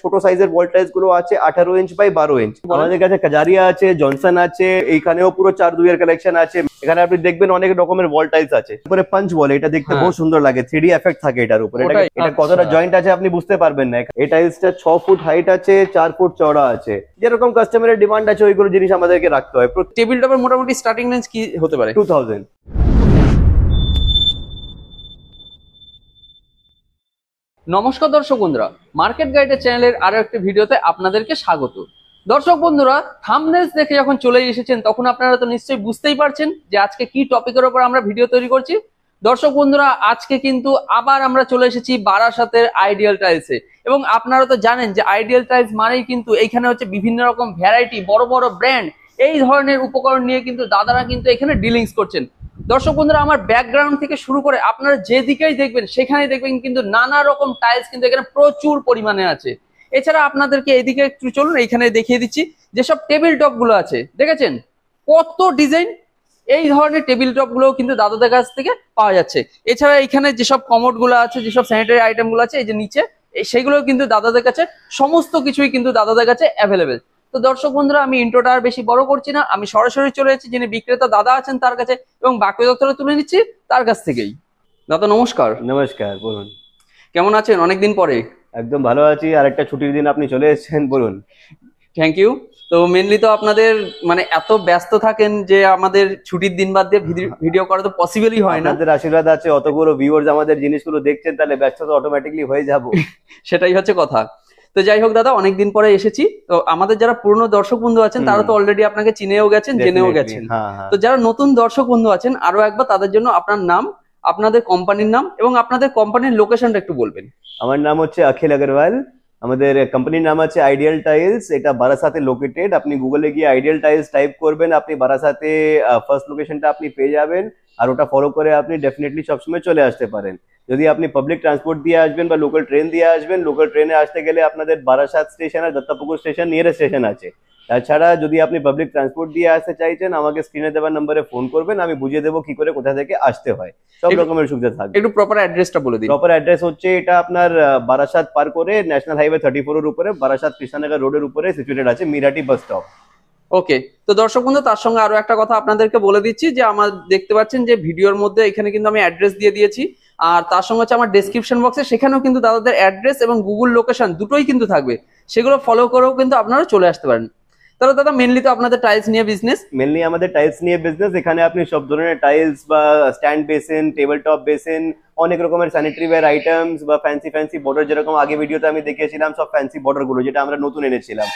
ছোট সাইজের wall tiles গুলো আছে 18 ইঞ্চ বাই 12 ইঞ্চ। আমাদের কাছে কাজারিয়া আছে, জনসন আছে, এইখানেও পুরো 4-2 এর কালেকশন আছে। এখানে আপনি দেখবেন অনেক রকমের ওয়াল টাইলস আছে। উপরে পাঞ্চ বলে, এটা দেখতে বহুত সুন্দর লাগে, 3D এফেক্ট থাকে এটার উপরে। এটা কতটা জয়েন্ট আছে আপনি বুঝতে পারবেন না। এই টাইলসটা 6 ফুট হাইট আছে, 4 ফুট চওড়া আছে। যেরকম কাস্টমারের ডিমান্ড আছে ওইগুলো জিনিস আমাদেরকে রাখতে হয়। টেবিল টপের মোটামুটি স্টার্টিং রেঞ্জ কি হতে পারে? 2000। নমস্কার দর্শক বন্ধুরা, মার্কেট গাইডের চ্যানেলের আরো একটি ভিডিওতে আপনাদেরকে স্বাগত। দর্শক বন্ধুরা, থাম্বনেলস দেখে যখন চলে এসেছেন তখন আপনারা তো নিশ্চয়ই বুঝতেই পারছেন যে আজকে কি টপিকের উপর আমরা ভিডিও তৈরি করছি। দর্শক বন্ধুরা, আজকে কিন্তু আবার আমরা চলে এসেছি বারাসাতের আইডিয়াল টাইলসে। এবং আপনারা তো জানেন যে আইডিয়াল টাইলস মানেই কিন্তু এইখানে হচ্ছে বিভিন্ন রকম ভ্যারাইটি, বড় বড় ব্র্যান্ড, এই ধরনের উপকরণ নিয়ে কিন্তু দাদারা কিন্তু এখানে ডিলিংস করছেন। দর্শক বন্ধুরা, আমার ব্যাকগ্রাউন্ড থেকে শুরু করে আপনারা যেদিকেই দেখবেন সেখানেই দেখবেন কিন্তু নানা রকম টাইলস কিন্তু এখানে প্রচুর পরিমাণে আছে। এছাড়া আপনাদেরকে এইদিকে একটু চলুন, এইখানে দেখিয়ে দিচ্ছি যেসব টেবিল টপ গুলো আছে, দেখেছেন কত ডিজাইন। এই ধরনের টেবিল টপ গুলো কিন্তু দাদাদের কাছ থেকে পাওয়া যাচ্ছে। এছাড়া এখানে যেসব কমোড গুলো আছে, যেসব স্যানিটারি আইটেম গুলো আছে এই যে নিচে, সেগুলো কিন্তু দাদাদের কাছে সমস্ত কিছুই কিন্তু দাদাদের কাছে অ্যাভেলেবেল। তো দর্শক বন্ধুরা, আমি ইন্ট্রোটা আর বেশি বড় করছি না, আমি সরাসরি চলে যাচ্ছি যিনি বিক্রেতা দাদা আছেন তার কাছে এবং বাকি তথ্যটা তুলে নিচ্ছি তার কাছ থেকেই। দাদা নমস্কার। নমস্কার, বলুন কেমন আছেন? অনেকদিন পরে। একদম ভালো আছি, আর একটা ছুটির দিন আপনি চলে এসেছেন, বলুন। Thank you. তো মেনলি তো আপনাদের মানে এত ব্যস্ত থাকেন যে আমাদের ছুটির দিন বাদ দিয়ে ভিডিও করা তো পসিবলই হয় না। আপনাদের আশীর্বাদ আছে, অতগুলো ভিউয়ার্স আমাদের জিনিসগুলো দেখছেন, তাহলে ব্যস্ত তো অটোমেটিকলি হয়ে যাব। সেটাই হচ্ছে কথা। তো যাই হোক দাদা, অনেকদিন পরে এসেছি। তো আমাদের যারা পুরনো দর্শক বন্ধু আছেন তারা তো অলরেডি আপনাকে চিনেও গেছেন, জেনেও গেছেন। তো যারা নতুন দর্শক বন্ধু আছেন আরো একবার তাদের জন্য আপনার নাম, আপনাদের কোম্পানির নাম এবং আপনাদের কোম্পানির লোকেশনটা একটু বলবেন। আমার নাম হচ্ছে অখিল আগরওয়াল, আমাদের কোম্পানির নাম আছে আইডিয়াল টাইলস, এটা বারাসাতে লোকেটেড। আপনি গুগলে গিয়ে আইডিয়াল টাইলস টাইপ করবেন, আপনি বারাসাতে ফার্স্ট লোকেশনটা আপনি পেয়ে যাবেন। আর ওটা ফলো করে আপনি ডেফিনেটলি সবসময় চলে আসতে পারেন। যদি আপনি পাবলিক ট্রান্সপোর্ট দিয়ে আসবেন বা লোকাল ট্রেন দিয়ে আসবেন, লোকাল ট্রেনে আসতে গেলে আপনাদের বারাসাত স্টেশন আর দত্তাপুকুর স্টেশন নিয়ারেস্ট স্টেশন আছে। তাছাড়া যদি আপনি পাবলিক ট্রান্সপোর্ট দিয়ে আসতে চাইছেন, আমাকে স্ক্রিনে দেওয়া নম্বরে ফোন করবেন, আমি বুঝিয়ে দেবো কি করে কোথা থেকে আসতে হয়। সব রকমের সুবিধা থাকবে। একটু প্রপার অ্যাড্রেসটা বলে দিন। প্রপার অ্যাড্রেস হচ্ছে, এটা আপনার বারাসাত পার করে ন্যাশনাল হাইওয়ে 34 এর উপরে, বারাসাত কৃষ্ণনগর রোডের উপরে সিচুয়েটেড আছে, মিরাটি বাস স্টপ। ওকে। তো দর্শক বন্ধু, তার সঙ্গে আরো একটা কথা আপনাদেরকে বলে দিচ্ছি যে আমার দেখতে পাচ্ছেন যে ভিডিওর মধ্যে এখানে কিন্তু আমি অ্যাড্রেস দিয়ে দিয়েছি, আর তার সঙ্গে হচ্ছে আমার ডেসক্রিপশন বক্সে সেখানেও কিন্তু দাদাদের অ্যাড্রেস এবং গুগল লোকেশন দুটোই কিন্তু থাকবে, সেগুলো ফলো করেও কিন্তু আপনারা চলে আসতে পারেন। তাহলে দাদা মেনলি তো আপনাদের টাইলস নিয়ে বিজনেস। মেনলি আমাদের টাইলস নিয়ে বিজনেস। এখানে আপনি সব ধরনের টাইলস বা stand basin, table top basin, অনেক রকমের স্যানিটারি ওয়্যার আইটেমস বা ফ্যান্সি বর্ডার, যেরকম আগে ভিডিওতে আমি দেখিয়েছিলাম সব ফ্যান্সি বর্ডার গুলো যেটা আমরা নতুন এনেছিলাম।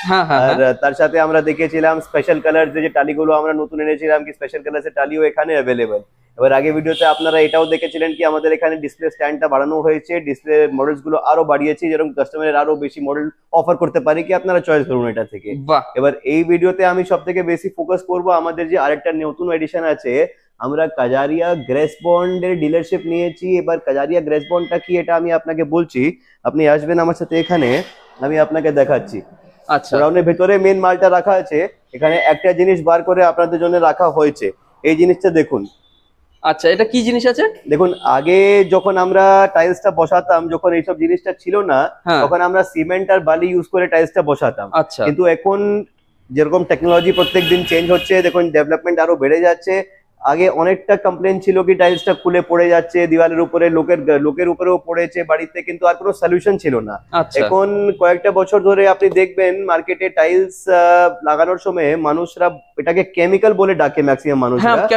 আর তার সাথে আমরা দেখিয়েছিলাম স্পেশাল কালার যে টালিগুলো আমরা নতুন এনেছিলাম, কি স্পেশাল কালার এর টালিও এখানে অ্যাভেলেবেল। এবার আগে ভিডিওতে আপনারা এটাও দেখেছিলেন কি আমাদের এখানে ডিসপ্লে স্ট্যান্ডটা বাড়ানো হয়েছে, ডিসপ্লে মডেলস গুলো আরো বাড়িয়েছি, যেরকম কাস্টমারের আরো বেশি মডেল অফার করতে পারি, কি আপনারা চয়েস করুন এটা থেকে। এবার এই ভিডিওতে আমি সব থেকে বেশি ফোকাস করব আমাদের যে আরেকটা নতুন এডিশন আছে, আমরা কাজারিয়া গ্রেস বন্ডের ডিলারশিপ নিয়েছি। এবার কাজারিয়া গ্রেস বন্ডটা কি এটা আমি আপনাকে বলছি, আপনি আসবেন আমার সাথে, এখানে আমি আপনাকে দেখাচ্ছি। আচ্ছা, রাউন্ডের ভেতরে মেন মালটা রাখা আছে, এখানে একটা জিনিস বার করে আপনাদের জন্য রাখা হয়েছে, এই জিনিসটা দেখুন। আচ্ছা, এটা কি জিনিস আছে? দেখুন, আগে যখন আমরা টাইলসটা বসাতাম, যখন এইসব জিনিসটা ছিল না, তখন আমরা সিমেন্ট আর বালি ইউজ করে টাইলসটা বসাতাম। কিন্তু এখন যেরকম টেকনোলজি প্রত্যেকদিন চেঞ্জ হচ্ছে, দেখুন ডেভেলপমেন্ট আরো বেড়ে যাচ্ছে। আগে অনেকটা কমপ্লেন ছিল কি টাইলসটা খুলে পড়ে যাচ্ছে দিওয়ালের উপরে, লোকের উপরেও পড়েছে বাড়িতে, কিন্তু আর কোনো সলিউশন ছিল না। এখন কয়েকটা বছর ধরে আপনি দেখবেন মার্কেটে টাইলস লাগানোর সময় মানুষরা এটাকে কেমিক্যাল বলে ডাকে, ম্যাক্সিমাম মানুষরা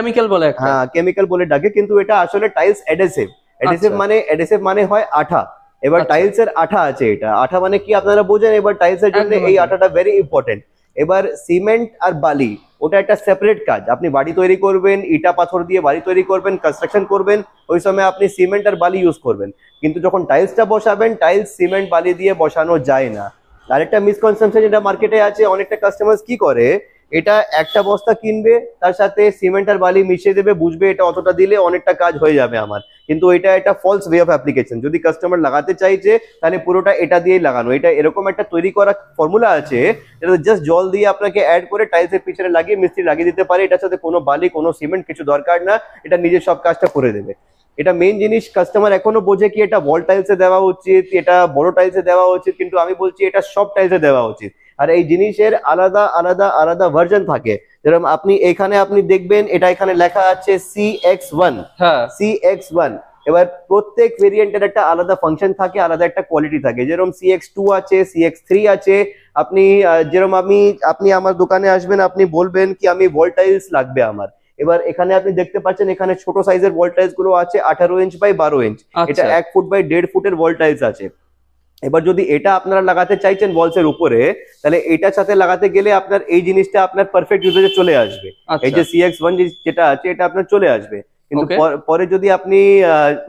কেমিক্যাল বলে ডাকে, কিন্তু এটা আসলে টাইলস অ্যাডহেসিভ। অ্যাডহেসিভ মানে হয় আঠা। এবার টাইলস এর আঠা আছে, এটা আঠা মানে কি আপনারা বোঝেন। এবার টাইলস এর জন্য এই আঠাটা ভেরি ইম্পর্টেন্ট। এবার সিমেন্ট আর বালি ওটা একটা সেপারেট কাজ। আপনি বাড়ি তৈরি করবেন, ইটা পাথর দিয়ে বাড়ি তৈরি করবেন, কনস্ট্রাকশন করবেন, ওই সময় আপনি সিমেন্ট আর বালি ইউজ করবেন। কিন্তু যখন টাইলসটা বসাবেন, টাইলস সিমেন্ট বালি দিয়ে বসানো যায় না। আরেকটা মিসকনসেপশন যেটা মার্কেটে আছে, অনেকটা কাস্টমার কি করে, এটা একটা বস্তা কিনবে, তার সাথে সিমেন্ট আর বালি মিশিয়ে দেবে, বুঝবে এটা অতটা দিলে অনেকটা কাজ হয়ে যাবে আমার। কিন্তু এটা একটা ফলস ওয়ে অফ অ্যাপ্লিকেশন। যদি কাস্টমার লাগাতে চাইছে তাহলে পুরোটা এটা দিয়েই লাগানো। এটা এরকম একটা তৈরি করা ফর্মুলা আছে, এটা জাস্ট জল দিয়ে আপনাকে অ্যাড করে টাইলসের পিছনে লাগিয়ে মিস্ত্রি লাগিয়ে দিতে পারে। এটার সাথে কোনো বালি, কোনো সিমেন্ট কিছু দরকার না, এটা নিজের সব কাজটা করে দেবে। এটা মেইন জিনিস, কাস্টমার এখনো বোঝে কি এটা ওয়াল টাইলসে দেওয়া উচিত, এটা বড় টাইলসে দেওয়া উচিত, কিন্তু আমি বলছি এটা সব টাইলসে দেওয়া উচিত। আর এই জিনিসের আলাদা আলাদা আলাদা ভার্জন থাকে, যেরকম আপনি এখানে আপনি দেখবেন এটা এখানে লেখা আছে CX1, হ্যাঁ CX1। এবার প্রত্যেক ভেরিয়েন্টের একটা আলাদা ফাংশন থাকে, আলাদা একটা কোয়ালিটি থাকে। যেরকম CX2 আছে, CX3 আছে। আপনি যেরকম আপনি আমার দোকানে আসবেন, আপনি বলবেন কি আমি ওয়াল টাইলস লাগবে আমার। এবার এখানে আপনি দেখতে পাচ্ছেন এখানে ছোট সাইজের ওয়াল টাইলস গুলো আছে 18 ইঞ্চ বাই 12 ইঞ্চ, এটা 1 ফুট বাই 1.5 ফুটের ওয়াল টাইলস আছে। এবার যদি এটা আপনারা লাগাতে চাইছেন ওয়ালসের উপরে, তাহলে এটার সাথে লাগাতে গেলে আপনার এই জিনিসটা আপনার পারফেক্ট ইউজেজে চলে আসবে। এই যে CX1 যেটা আছে এটা আপনার চলে আসবে। কিন্তু পরে যদি আপনি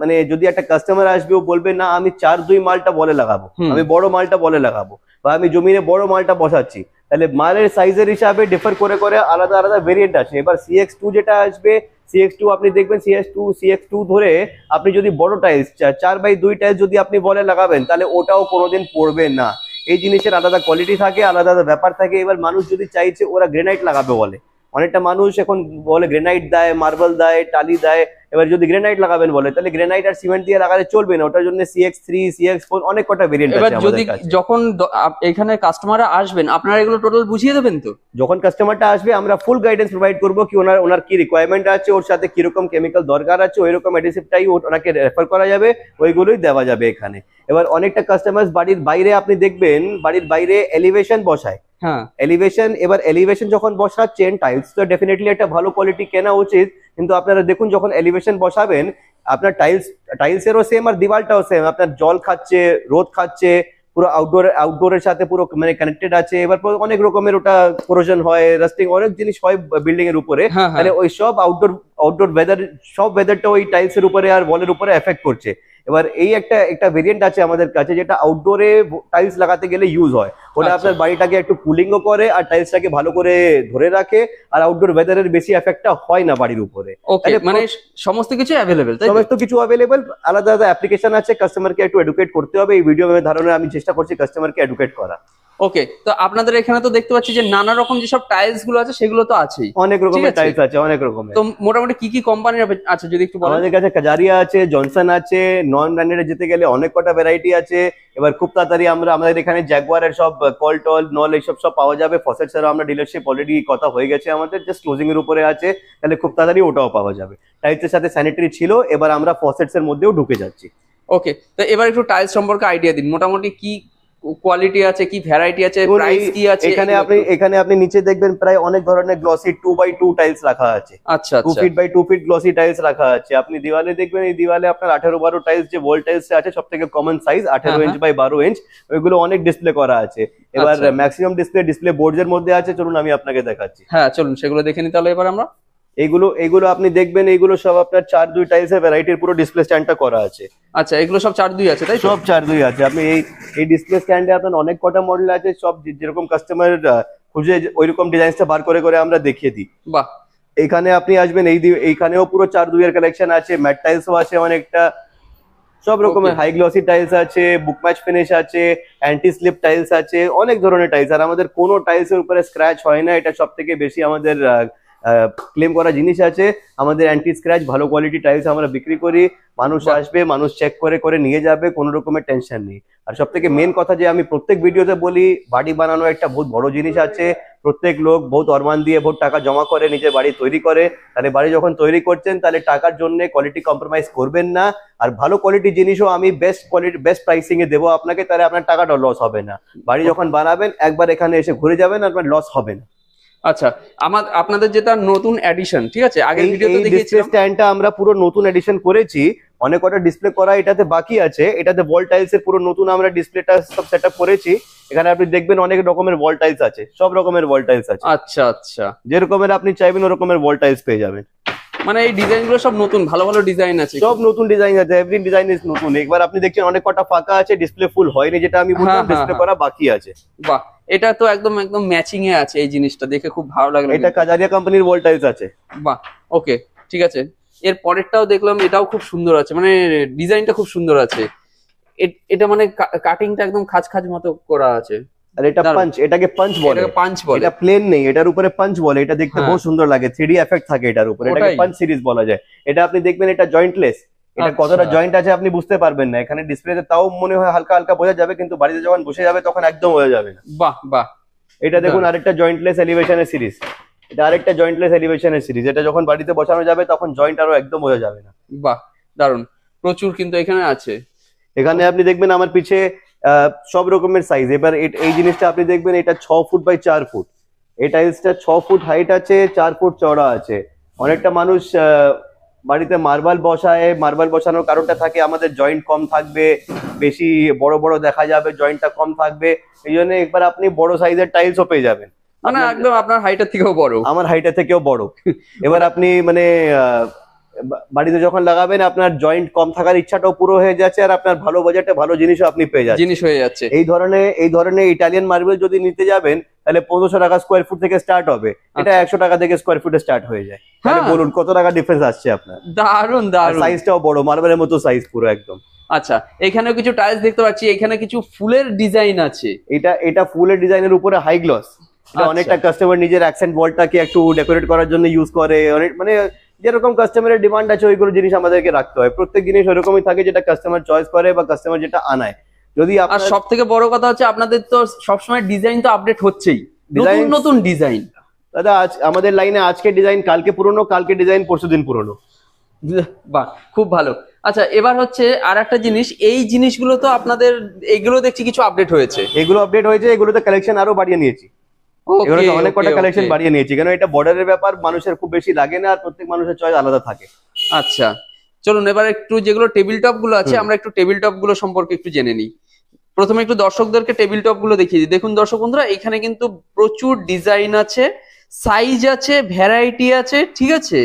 মানে যদি একটা কাস্টমার আসবে, ও বলবে না আমি 4-2 মালটা বলে লাগাবো, আমি বড় মালটা বলে লাগাবো, বা আমি জমিনে বড় মালটা বসাচ্ছি, তাহলে মালের সাইজের হিসাবে ডিফার করে করে আলাদা আলাদা ভেরিয়েন্ট আছে। এবার CX2 যেটা আসবে, CX2 আপনি দেখবেন CX2 ধরে আপনি যদি বড় টাইলস 4x2 টাইলস যদি আপনি বলে লাগাবেন, তাহলে ওটাও কোনোদিন পড়বে না। এই জিনিসের আলাদা কোয়ালিটি থাকে, আলাদা আলাদা ব্যাপার থাকে। এবার মানুষ যদি চাইছে ওরা গ্রেনাইট লাগাবে বলে, অনেকটা মানুষ এখন বলে গ্রেনাইট দেয়, মার্বেল দেয়, টালি দেয়। এবার যদি গ্রেনাইট লাগাবেন বলে, তাহলে গ্রেনাইট আর সিমেন্ট দিয়ে লাগালে চলবে না, ওটার জন্য CX3, CX4 অনেক কটা ভেরিয়েন্ট আছে আমাদের কাছে। এবার যদি যখন এখানে কাস্টমাররা আসবেন, আপনারা এগুলো টোটাল বুঝিয়ে দেবেন তো? যখন কাস্টমারটা আসবে আমরা ফুল গাইডেন্স প্রোভাইড করবো, কি ওনার কি রিকোয়ারমেন্ট আছে, ওর সাথে কিরকম কেমিক্যাল দরকার আছে, ওইরকম অ্যাডিসিভটাই ওনাকে রেফার করা যাবে, ওইগুলোই দেওয়া যাবে এখানে। এবার অনেকটা কাস্টমার বাড়ির বাইরে আপনি দেখবেন, বাড়ির বাইরে এলিভেশন বসায়, হ্যাঁ এলিভেশন। এবার এলিভেশন যখন বসাচ্ছেন, টাইলস তো ডেফিনেটলি একটা ভালো কোয়ালিটি কেনা উচিত, কিন্তু আপনারা দেখুন যখন এলিভেশন বসাবেন, আপনার টাইলসেরও সেম আর দিওয়ালটাও সেম, আপনার জল খাচ্ছে, রোদ খাচ্ছে, পুরো আউটডোরের সাথে পুরো মানে কানেক্টেড আছে। এবার অনেক রকমের ওটা কোরোশন হয়, রাস্টিং, অনেক জিনিস হয় বিল্ডিং এর উপরে, তাহলে ওই সব আউটডোর ওয়েদার, সব ওয়েদারটা ওই টাইলসের উপরে আর ওয়ালের উপরে এফেক্ট করছে। এবার এই একটা ভেরিয়েন্ট আছে আমাদের কাছে, যেটা আউটডোরে টাইলস লাগাতে গেলে ইউজ হয়। ওটা আপনার বাড়িটাকে একটু কুলিংও করে আর টাইলসটাকে ভালো করে ধরে রাখে, আর আউটডোর ওয়েদারের বেশি এফেক্টটা হয় না বাড়ির উপরে। ওকে, মানে সমস্ত কিছু অ্যাভেলেবল, সমস্ত কিছু অ্যাভেলেবল। আলাদা আলাদা অ্যাপ্লিকেশন আছে, কাস্টমারকে একটু এডুকেট করতে হবে। এই ভিডিও ধারণে আমি চেষ্টা করছি কাস্টমারকে এডুকেট করা। ওকে, তো আপনাদের এখানে তো দেখতে পাচ্ছি যে নানা রকম যেসব টাইলস গুলো আছে সেগুলো তো আছেই, অনেক রকমের টাইলস আছে, অনেক রকমের। তো মোটামুটি কি কি কোম্পানির আছে যদি একটু বলেন? আমাদের কাছে কাজারিয়া আছে, জনসন আছে, নন ব্র্যান্ডেড যেতে গেলে অনেক কটা ভ্যারাইটি আছে। এবার খুব তাড়াতাড়ি আমাদের এখানে জ্যাগুয়ারের সব কল টল নল এইসব সব পাওয়া যাবে। ফসেটস এরও আমরা ডিলারশিপ অলরেডি কথা হয়ে গেছে আমাদের, জাস্ট ক্লোজিং এর উপরে আছে, তাহলে খুব তাড়াতাড়ি ওটাও পাওয়া যাবে। টাইলসের সাথে স্যানিটারি ছিল, এবার আমরা ফসেটস এর মধ্যেও ঢুকে যাচ্ছি। ওকে, তো এবার একটু টাইলস সম্পর্কে আইডিয়া দিন, মোটামুটি কি কোয়ালিটি আছে, কি ভ্যারাইটি আছে, প্রাইস কি আছে? এখানে আপনি নিচে দেখবেন প্রায় অনেক ধরনের গ্লসি 2x2 টাইলস রাখা আছে। আচ্ছা, 2 feet by 2 feet glossy tiles রাখা আছে। আপনি দেওয়ালে দেখবেন, এই দেওয়ালে আপনার 18-12 টাইলস যে ওয়াল টাইলস আছে, সবথেকে common size 18 inch by 12 inch, ওইগুলো অনেক ডিসপ্লে করা আছে। এবার ম্যাক্সিমাম ডিসপ্লে বোর্ডস এর মধ্যে আছে, চলুন আমি আপনাকে দেখাচ্ছি। হ্যাঁ চলুন সেগুলো দেখে নিই তাহলে এবার আমরা। এইগুলো আপনি দেখবেন, এইগুলো সব আপনার 4-2 টাইলসের ভ্যারাইটির পুরো ডিসপ্লে স্ট্যান্ডটা করা আছে। আচ্ছা, এগুলো সব 4-2 আছে তাই? সব 4-2 আছে। আপনি এই ডিসপ্লে স্ট্যান্ডে আপনার অনেক কটা মডেল আছে, সব যেরকম কাস্টমার খুঁজে ওইরকম ডিজাইনটা বার করে করে আমরা দেখিয়ে দিই। বাহ, এখানে আপনি আসবেন, এইখানেও পুরো 4-2 এর কালেকশন আছে, ম্যাট টাইলসও আছে অনেকটা, সব রকমের হাই গ্লসি টাইলস আছে, বুক ম্যাচ ফিনিশ আছে, অ্যান্টি স্লিপ টাইলস আছে, অনেক ধরনের টাইলস। আর আমাদের কোনো টাইলসের উপরে স্ক্র্যাচ হয় না, এটা সব থেকে বেশি আমাদের ক্লেম করা জিনিস আছে। আমাদের অ্যান্টি স্ক্র্যাচ ভালো কোয়ালিটি টাইলস আমরা বিক্রি করি, মানুষ আসবে, মানুষ চেক করে করে নিয়ে যাবে, কোনো রকমের টেনশন নেই। আর সব থেকে মেন কথা যে আমি প্রত্যেক ভিডিওতে বলি, বাড়ি বানানো একটা বহুত বড় জিনিস আছে। প্রত্যেক লোক বহুত অরমান দিয়ে বহুত টাকা জমা করে নিজের বাড়ি তৈরি করে, তাহলে বাড়ি যখন তৈরি করছেন তাহলে টাকার জন্য কোয়ালিটি কম্প্রোমাইজ করবেন না। আর ভালো কোয়ালিটি জিনিসও আমি বেস্ট প্রাইসিং এ দেবো আপনাকে, তাহলে আপনার টাকাটা লস হবে না। বাড়ি যখন বানাবেন একবার এখানে এসে ঘুরে যাবেন, আপনার লস হবে না। আচ্ছা, আপনাদের যেটা নতুন এডিশন, ঠিক আছে, আগের ভিডিওতে দেখিয়েছিলাম, স্ট্যান্ডটা আমরা পুরো নতুন এডিশন করেছি, অনেক কটা ডিসপ্লে করা এটাতে বাকি আছে। এটাতে ওয়াল টাইলস এর পুরো নতুন আমরা ডিসপ্লেটা সব সেটআপ করেছি। এখানে আপনি দেখবেন অনেক রকমের ওয়াল টাইলস আছে, সব রকমের ওয়াল টাইলস আছে। আচ্ছা আচ্ছা, যেরকমের আপনি চাইবেন ওরকমের ওয়াল টাইলস পেয়ে যাবেন। মানে এই ডিজাইন গুলো সব নতুন, ভালো ভালো ডিজাইন আছে, সব নতুন ডিজাইন আছে, এভরি ডিজাইন ইজ নতুন। একবার আপনি দেখছেন অনেক কটা ফাঁকা আছে, ডিসপ্লে ফুল হয়নি, যেটা আমি বললাম ডিসপ্লে করা বাকি আছে। বাহ, এটা তো একদম ম্যাচিং এ আছে, এই জিনিসটা দেখে খুব ভালো লাগলো। এটা কাজারিয়া কোম্পানির ওয়াল টাইলস আছে। বাহ, ওকে ঠিক আছে। এর পরেরটাও দেখলাম, এটাও খুব সুন্দর আছে, মানে ডিজাইনটা খুব সুন্দর আছে। এটা মানে কাটিংটা একদম খাঁজ খাঁজ মতো করা আছে। আর এটা পাঞ্চ, এটাকে পাঞ্চ বলে। এটা প্লেন নেই, এটার উপরে পাঞ্চ বলে। এটা দেখতে বহুত সুন্দর লাগে, 3D এফেক্ট থাকে এটার উপরে, এটাকে পাঞ্চ সিরিজ বলা যায়। এটা আপনি দেখবেন, এটা জয়েন্টলেস, এটা কতটা জয়েন্ট আছে আপনি বুঝতে পারবেন না, এখানে ডিসপ্লেতে তাও মনে হয় হালকা হালকা বোঝা যাবে, কিন্তু বাড়িতে যখন বসে যাবে তখন একদম বোঝা যাবে না। বাহ বাহ, এটা দেখুন আরেকটা জয়েন্টলেস এলিভেশনের সিরিজ, এটা আরেকটা জয়েন্টলেস এলিভেশনের সিরিজ, এটা যখন বাড়িতে বসানো যাবে তখন জয়েন্ট আরো একদম বোঝা যাবে না। বাহ দারুন, প্রচুর কিন্তু এখানে আছে। এখানে আপনি দেখবেন আমার পিছে সব রকমের সাইজ। এবার এই জিনিসটা আপনি দেখবেন এটা 6 ফুট বাই 4 ফুট, এই টাইলসটা 6 ফুট হাইট আছে, 4 ফুট চওড়া আছে। অনেকটা মানুষ বাড়িতে মার্বেল বসায়, মার্বেল বসানোর কারণটা থাকে আমাদের জয়েন্ট কম থাকবে, বেশি বড় বড় দেখা যাবে, জয়েন্টটা কম থাকবে, এই জন্য একবার আপনি বড় সাইজের টাইলসও পেয়ে যাবেন, মানে একদম আপনার হাইটের থেকেও বড়, আমার হাইটের থেকেও বড়। এবার আপনি মানে বাড়িতে যখন লাগাবেন আপনার জয়েন্ট কম থাকার ইচ্ছাটাও পুরো হয়ে যাচ্ছে, আর আপনার ভালো বাজেটে ভালো জিনিসও আপনি পেয়ে যাচ্ছেন, জিনিস হয়ে যাচ্ছে। এই ধরনের ইটালিয়ান মার্বেল যদি নিতে যাবেন তাহলে 1500 টাকা স্কোয়ার ফুট থেকে স্টার্ট হবে, এটা 100 টাকা থেকে স্কোয়ার ফুটে স্টার্ট হয়ে যায়। তাহলে বলুন কত টাকা ডিফারেন্স আসছে আপনার। দারুন দারুন, সাইজটাও বড়, মার্বেলের মতো সাইজ পুরো একদম। আচ্ছা, এখানেও কিছু টাইলস দেখতে পাচ্ছি, এখানে কিছু ফুলের ডিজাইন আছে। এটা ফুলের ডিজাইনের উপরে হাই গ্লস, এটা অনেকটা কাস্টমার নিজের অ্যাকসেন্ট ওয়ালটাকে একটু ডেকোরেট করার জন্য ইউজ করে, অনেক মানে যেরকম কাস্টমারের ডিমান্ড আছে ওইগুলো জিনিস আমাদেরকে রাখতে হয়। প্রত্যেক জিনিস ওরকমই থাকে যেটা কাস্টমার চয়েস করে বা কাস্টমার যেটা আনায়। যদি আর সব থেকে বড় কথা হচ্ছে আপনাদের তো সবসময় ডিজাইন তো আপডেট হচ্ছেই, নতুন নতুন ডিজাইন। দাদা আমাদের লাইনে আজকে ডিজাইন কালকে পুরনো, কালকে ডিজাইন পরশুদিন পুরনো। বাহ, খুব ভালো। আচ্ছা, এবার হচ্ছে আর একটা জিনিস, এই জিনিসগুলো তো আপনাদের এগুলো দেখছি কিছু আপডেট হয়েছে, এগুলো আপডেট হয়েছে, এগুলোতে কালেকশন আরো বাড়িয়ে নিয়েছি, এগুলোতে অনেক কটা কালেকশন বাড়িয়ে নিয়েছি, কারণ এটা বর্ডারের ব্যাপার, মানুষের খুব বেশি লাগে না, আর প্রত্যেক মানুষের চয়েস আলাদা থাকে। আচ্ছা চলুন এবার একটু যেগুলো টেবিল টপ গুলো আছে আমরা একটু টেবিল টপ গুলো সম্পর্কে একটু জেনে নিই। প্রথমে একটু দর্শকদেরকে টেবিল টপ গুলো দেখিয়ে দিই। দেখুন দর্শক বন্ধুরা, এখানে কিন্তু প্রচুর ডিজাইন আছে, সাইজ আছে, ভ্যারাইটি আছে, ঠিক আছে।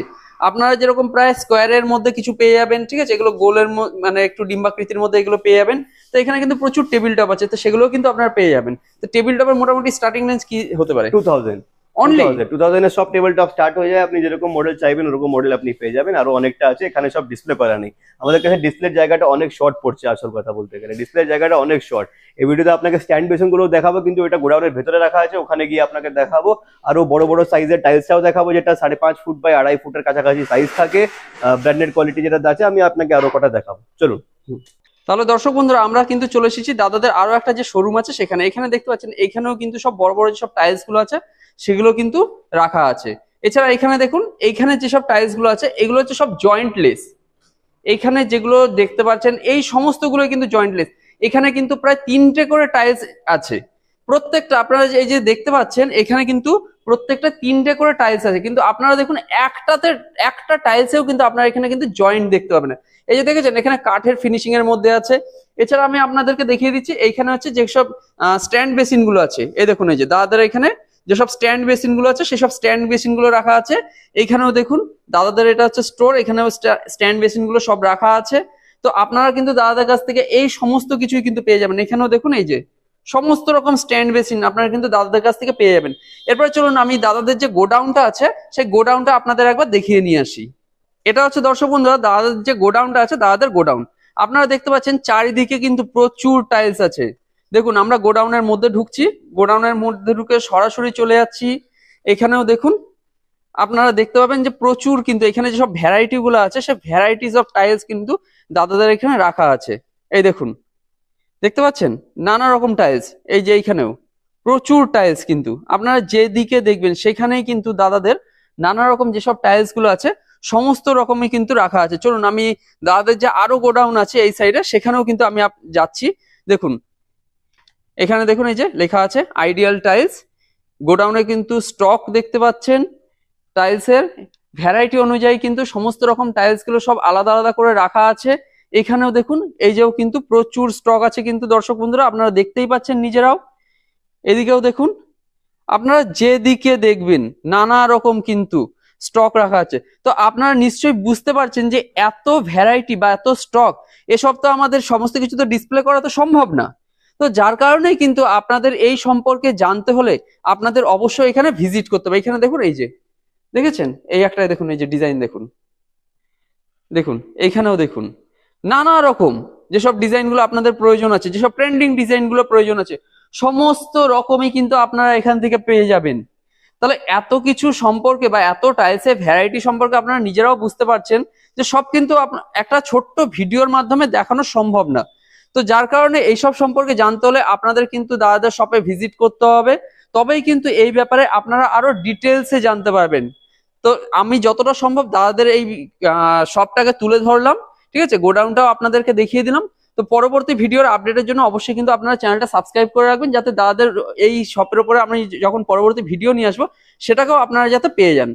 আপনারা যেরকম প্রায় স্কোয়ারের মধ্যে কিছু পেয়ে যাবেন, ঠিক আছে, এগুলো গোলের মানে একটু ডিম্বাকৃতির মধ্যে এগুলো পেয়ে যাবেন। তো এখানে কিন্তু প্রচুর টেবিল টপ আছে, তো সেগুলো কিন্তু আপনারা পেয়ে যাবেন। তো টেবিল টপের মোটামুটি স্টার্টিং রেঞ্জ কি হতে পারে? 2000 অনলি 2000 এর সব টেবিল টপ স্টার্ট হয়ে যায়। আপনি যেরকম মডেল চাইবেন ওরকম মডেল আপনি পেয়ে যাবেন। আরো অনেকটা আছে, এখানে সব ডিসপ্লে করা নেই, আমাদের কাছে ডিসপ্লের জায়গাটা অনেক শর্ট পড়ছে। আসল কথা বলতে গেলে ডিসপ্লের জায়গাটা অনেক শর্ট। এই ভিডিওতে আপনাকে স্ট্যান্ড বেসিন গুলো দেখাবো, কিন্তু এটা গোডাউনের ভেতরে রাখা আছে, ওখানে গিয়ে আপনাকে দেখাবো। আরো বড় বড় সাইজের টাইলসটাও দেখাবো, যেটা 5.5 ফুট বাই 2.5 ফুটের কাছাকাছি সাইজ থাকে, ব্র্যান্ডেড কোয়ালিটি যেটা আছে। আমি আপনাকে আরো কটা দেখাবো, চলুন। তাহলে দর্শক বন্ধুরা, আমরা কিন্তু চলে এসেছি দাদাদের আরো একটা যে শোরুম আছে সেখানে। এখানে দেখতে পাচ্ছেন এখানেও কিন্তু সব বড় বড় যেসব টাইলস গুলো আছে সেগুলো কিন্তু রাখা আছে। এছাড়া এখানে দেখুন, এইখানে যেসব টাইলস গুলো আছে এগুলো হচ্ছে সব জয়েন্টলেস। এইখানে যেগুলো দেখতে পাচ্ছেন এই সমস্ত গুলো কিন্তু জয়েন্টলেস। এখানে কিন্তু প্রায় 3টে করে টাইলস আছে, প্রত্যেকটা আপনারা এই যে দেখতে পাচ্ছেন এখানে কিন্তু প্রত্যেকটা 3টে করে টাইলস আছে, কিন্তু আপনারা দেখুন একটা টাইলসেও কিন্তু আপনারা এখানে কিন্তু জয়েন্ট দেখতে পাবেন না। এই যে দেখেছেন এখানে কাঠের ফিনিশিং এর মধ্যে আছে। এছাড়া আমি আপনাদেরকে দেখিয়ে দিচ্ছি, এইখানে হচ্ছে যেসব স্ট্যান্ড বেসিন গুলো আছে, এই দেখুন এই যে দাদাদের এখানে যেসব স্ট্যান্ড বেসিন গুলো আছে সেসব স্ট্যান্ড বেসিন গুলো রাখা আছে। এইখানেও দেখুন দাদাদের এটা হচ্ছে স্টোর, এখানেও স্ট্যান্ড বেসিন গুলো সব রাখা আছে। তো আপনারা কিন্তু দাদাদের কাছ থেকে এই সমস্ত কিছুই কিন্তু পেয়ে যাবেন। এখানেও দেখুন এই যে সমস্ত রকম স্ট্যান্ড বেসিন আপনারা কিন্তু দাদাদের কাছ থেকে পেয়ে যাবেন। এরপরে চলুন আমি দাদাদের যে গোডাউনটা আছে সেই গোডাউনটা আপনাদের একবার দেখিয়ে নিয়ে আসি। এটা হচ্ছে দর্শক বন্ধুরা দাদাদের যে গোডাউনটা আছে, দাদাদের গোডাউন। আপনারা দেখতে পাচ্ছেন চারিদিকে কিন্তু প্রচুর টাইলস আছে। দেখুন আমরা গোডাউনের মধ্যে ঢুকছি, গোডাউনের মধ্যে ঢুকে সরাসরি চলে যাচ্ছি। এখানেও দেখুন আপনারা দেখতে পাবেন যে প্রচুর কিন্তু এখানে যেসব ভ্যারাইটি গুলো আছে সে ভ্যারাইটিস অফ টাইলস কিন্তু দাদাদের এখানে রাখা আছে। এই দেখুন দেখতে পাচ্ছেন নানা রকম টাইলস, এই যে এইখানেও প্রচুর টাইলস, কিন্তু আপনারা যেদিকে দেখবেন সেখানেই কিন্তু দাদাদের নানা রকম যেসব টাইলস গুলো আছে সমস্ত রকমই কিন্তু রাখা আছে। চলুন আমি দাদাদের যে আরো গোডাউন আছে এই সাইডে সেখানেও কিন্তু আমি যাচ্ছি। দেখুন এখানে দেখুন এই যে লেখা আছে আইডিয়াল টাইলস। গোডাউনে কিন্তু স্টক দেখতে পাচ্ছেন টাইলসের ভ্যারাইটি অনুযায়ী কিন্তু সমস্ত রকম টাইলস গুলো সব আলাদা আলাদা করে রাখা আছে। এখানেও দেখুন এই যেও কিন্তু প্রচুর স্টক আছে কিন্তু দর্শক বন্ধুরা, আপনারা দেখতেই পাচ্ছেন নিজেরাও। এদিকেও দেখুন, আপনারা যেদিকে দেখবেন নানা রকম কিন্তু স্টক রাখা আছে। তো আপনারা নিশ্চয়ই বুঝতে পারছেন যে এত ভ্যারাইটি বা এত স্টক, এসব তো আমাদের সমস্ত কিছু তো ডিসপ্লে করা তো সম্ভব না। তো যার কারণেই কিন্তু আপনাদের এই সম্পর্কে জানতে হলে আপনাদের অবশ্যই এখানে ভিজিট করতে হবে। এখানে দেখুন এই যে দেখেছেন এই একটা দেখুন এই যে ডিজাইন দেখুন, দেখুন এইখানেও দেখুন নানা রকম যেসব ডিজাইনগুলো আপনাদের প্রয়োজন আছে, যেসব ট্রেন্ডিং ডিজাইনগুলো প্রয়োজন আছে সমস্ত রকমই কিন্তু আপনারা এখান থেকে পেয়ে যাবেন। তাহলে এত কিছু সম্পর্কে বা এত টাইলসের ভ্যারাইটি সম্পর্কে আপনারা নিজেরাও বুঝতে পারছেন যে সব কিন্তু একটা ছোট্ট ভিডিওর মাধ্যমে দেখানো সম্ভব না। তো যার কারণে এইসব সম্পর্কে জানতে হলে আপনাদের কিন্তু দাদাদের শপে ভিজিট করতে হবে, তবেই কিন্তু এই ব্যাপারে আপনারা আরো ডিটেলসে জানতে পারবেন। তো আমি যতটা সম্ভব দাদাদের এই শপটাকে তুলে ধরলাম, ঠিক আছে, গোডাউনটাও আপনাদেরকে দেখিয়ে দিলাম। তো পরবর্তী ভিডিওর আপডেটের জন্য অবশ্যই কিন্তু আপনারা চ্যানেলটা সাবস্ক্রাইব করে রাখবেন, যাতে দাদাদের এই শপের উপরে আমি যখন পরবর্তী ভিডিও নিয়ে আসবো সেটাকেও আপনারা যাতে পেয়ে যান।